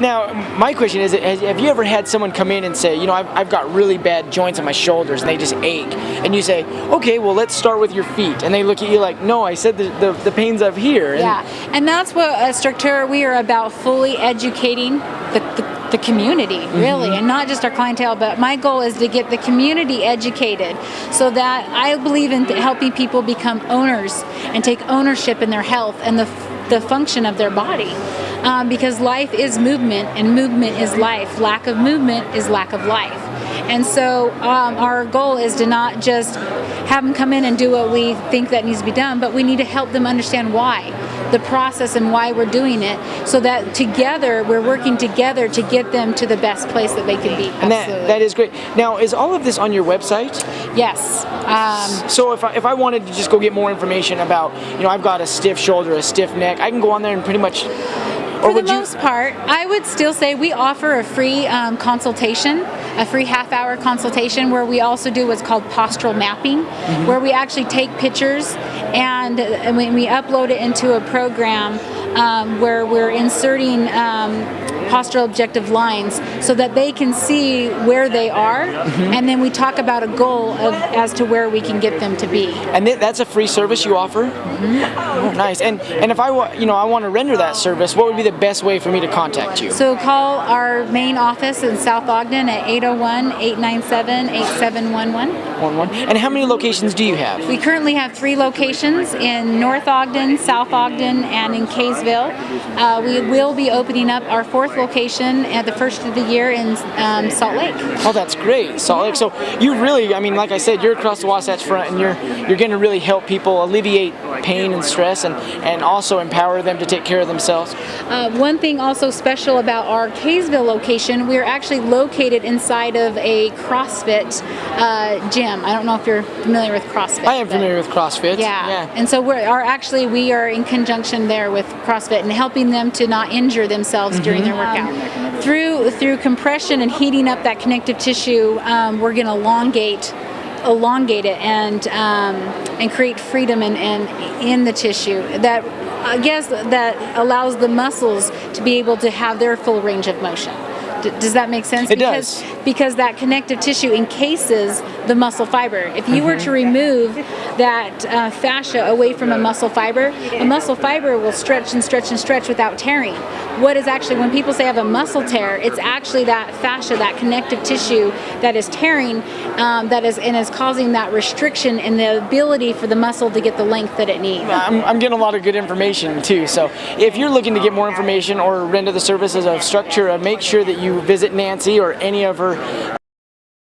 Now, my question is, have you ever had someone come in and say, you know, I've got really bad joints in my shoulders and they just ache, and you say, okay, well, let's start with your feet, and they look at you like, no, I said the pain's up here. Yeah, and that's what Structura, we are about, fully educating the community, really, and not just our clientele, but my goal is to get the community educated so that I believe in helping people become owners and take ownership in their health and the function of their body. Because life is movement, and movement is life. Lack of movement is lack of life. And so our goal is to not just have them come in and do what we think that needs to be done, but we need to help them understand why, the process and why we're doing it, so that together, we're working together to get them to the best place that they can be. And that is great. Now, is all of this on your website? Yes. So if I wanted to just go get more information about, you know, I've got a stiff shoulder, a stiff neck, I can go on there and pretty much... For the most part, I would still say we offer a free consultation, a free half-hour consultation, where we also do what's called postural mapping, where we actually take pictures and when we upload it into a program where we're inserting postural objective lines so that they can see where they are, and then we talk about a goal as to where we can get them to be. And that's a free service you offer? Oh, nice. And if I want to render that service, what would be the best way for me to contact you? So call our main office in South Ogden at 801-897-8711. And how many locations do you have? We currently have 3 locations in North Ogden, South Ogden, and in Kaysville. We will be opening up our 4th location at the first of the year in Salt Lake. Oh, that's great, Salt Lake. So you really, I mean, like I said, you're across the Wasatch Front, and you're going to really help people alleviate pain and stress, and also empower them to take care of themselves. One thing also special about our Kaysville location, we're actually located inside of a CrossFit gym. I don't know if you're familiar with CrossFit. I am familiar with CrossFit. Yeah. And so we are in conjunction there with CrossFit and helping them to not injure themselves during their workout. Through compression and heating up that connective tissue, we're going to elongate it and create freedom in the tissue that, I guess, that allows the muscles to be able to have their full range of motion. Does that make sense? It does. Because that connective tissue encases the muscle fiber. If you were to remove that fascia away from a muscle fiber will stretch and stretch and stretch without tearing. What is actually, when people say I have a muscle tear, it's actually that fascia, that connective tissue that is tearing, that is causing that restriction in the ability for the muscle to get the length that it needs. I'm getting a lot of good information too. So if you're looking to get more information or render the services of Structura, make sure that you visit Nancy or any of her